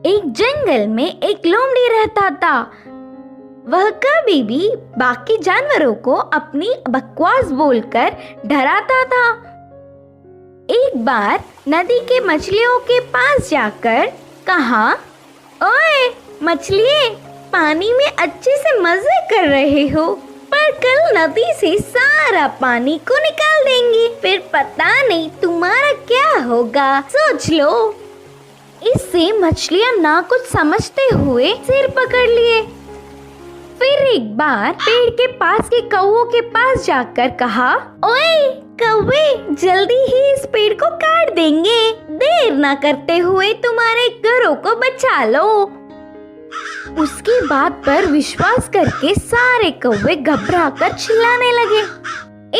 एक जंगल में एक लोमड़ी रहता था। वह कभी भी बाकी जानवरों को अपनी बकवास बोलकर डराता था। एक बार नदी के मछलियों के पास जाकर कहा, ओए मछलिए, पानी में अच्छे से मजे कर रहे हो, पर कल नदी से सारा पानी को निकाल देंगे, फिर पता नहीं तुम्हारा क्या होगा, सोच लो। इससे मछलियां ना कुछ समझते हुए सिर पकड़ लिए। फिर एक बार पेड़ के पास के कौवों के पास जाकर कहा, ओए कौवे, जल्दी ही इस पेड़ को काट देंगे, देर ना करते हुए तुम्हारे घरों को बचा लो। उसकी बात पर विश्वास करके सारे कौवे घबराकर चिल्लाने लगे।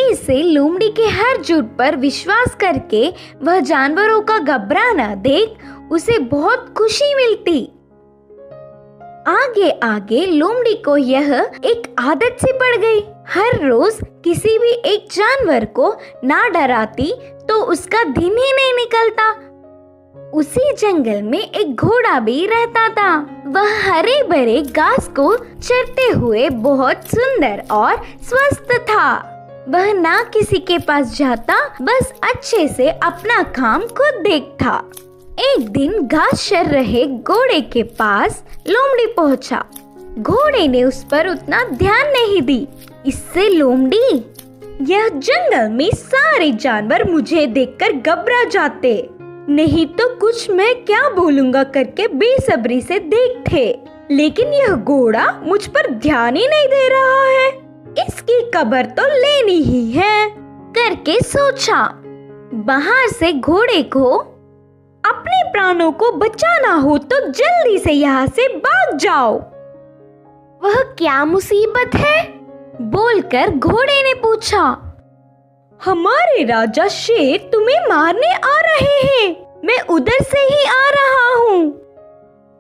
ऐसे लोमड़ी के हर झूठ पर विश्वास करके वह जानवरों का घबराना देख उसे बहुत खुशी मिलती। आगे आगे लोमड़ी को यह एक आदत सी पड़ गई। हर रोज किसी भी एक जानवर को ना डराती तो उसका दिन ही नहीं निकलता। उसी जंगल में एक घोड़ा भी रहता था। वह हरे भरे घास को चरते हुए बहुत सुंदर और स्वस्थ था। वह ना किसी के पास जाता, बस अच्छे से अपना काम खुद देखता। एक दिन घास चर रहे घोड़े के पास लोमड़ी पहुंचा। घोड़े ने उस पर उतना ध्यान नहीं दी। इससे लोमड़ी, यह जंगल में सारे जानवर मुझे देखकर घबरा जाते, नहीं तो कुछ मैं क्या बोलूंगा करके बेसब्री से देखते, लेकिन यह घोड़ा मुझ पर ध्यान ही नहीं दे रहा है, इसकी खबर तो लेनी ही है करके सोचा। बाहर से घोड़े को अपने प्राणों को बचाना हो तो जल्दी से यहाँ से भाग जाओ। वह क्या मुसीबत है? बोलकर घोड़े ने पूछा। हमारे राजा शेर तुम्हें मारने आ रहे हैं, मैं उधर से ही आ रहा हूँ।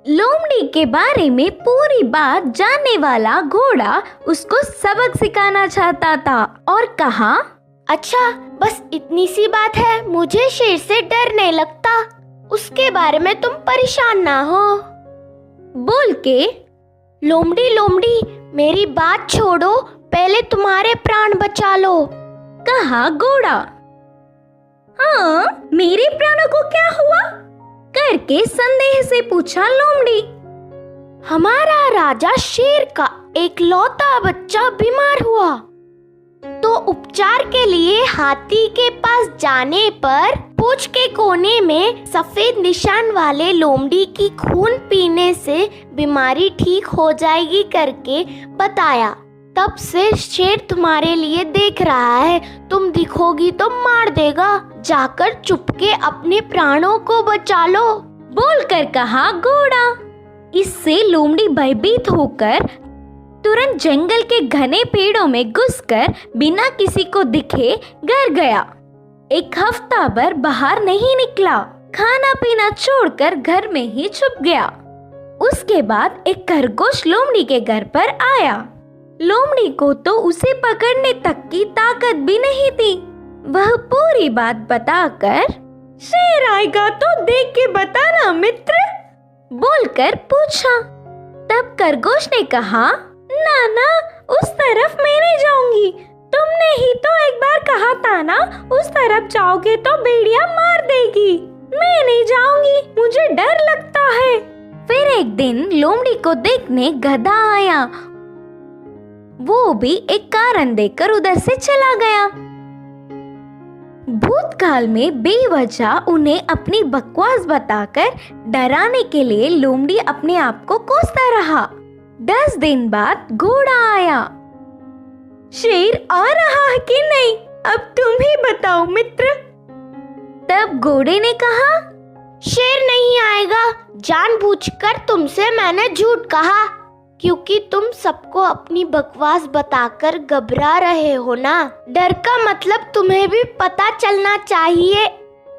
लोमड़ी के बारे में पूरी बात जानने वाला घोड़ा उसको सबक सिखाना चाहता था और कहा, अच्छा बस इतनी सी बात है, मुझे शेर से डर नहीं लगता, उसके बारे में तुम परेशान ना हो। बोल के लोमड़ी लोमड़ी मेरी बात छोड़ो, पहले तुम्हारे प्राण बचा लो, कहा घोड़ा। हाँ, मेरे प्राणों को क्या हुआ? करके संदेह से पूछा लोमड़ी। हमारा राजा शेर का एक लौता बच्चा बीमार हुआ, तो उपचार के लिए हाथी के पास जाने पर पूंछ के कोने में सफेद निशान वाले लोमड़ी की खून पीने से बीमारी ठीक हो जाएगी करके बताया। तब से शेर तुम्हारे लिए देख रहा है, तुम दिखोगी तो मार देगा, जाकर चुपके अपने प्राणों को बचा लो, बोलकर कहा घोड़ा। इससे लोमड़ी भयभीत होकर तुरंत जंगल के घने पेड़ों में घुसकर बिना किसी को दिखे घर गया। एक हफ्ता भर बाहर नहीं निकला, खाना पीना छोड़कर घर में ही छुप गया। उसके बाद एक खरगोश लोमड़ी के घर पर आया। लोमड़ी को तो उसे पकड़ने तक की ताकत भी नहीं थी। वह पूरी बात बताकर, शेर आएगा तो देख के बताना मित्र, बोलकर पूछा। तब खरगोश ने कहा, ना ना, उस तरफ मैं नहीं जाऊंगी, तुमने ही तो एक बार कहा था ना, उस तरफ जाओगे तो भेड़िया मार देगी, मैं नहीं जाऊंगी, मुझे डर लगता है। फिर एक दिन लोमड़ी को देखने गधा आया। वो भी एक कारण देकर उधर से चला गया। भूतकाल में बेवजह उन्हें अपनी बकवास बताकर डराने के लिए लोमड़ी अपने आप को कोसता रहा। 10 दिन बाद घोड़ा आया। शेर आ रहा है कि नहीं, अब तुम ही बताओ मित्र। तब घोड़े ने कहा, शेर नहीं आएगा, जानबूझकर तुमसे मैंने झूठ कहा, क्योंकि तुम सबको अपनी बकवास बताकर घबरा रहे हो ना। डर का मतलब तुम्हें भी पता चलना चाहिए।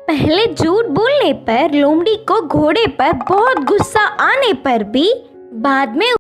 पहले झूठ बोलने पर लोमड़ी को घोड़े पर बहुत गुस्सा आने पर भी बाद में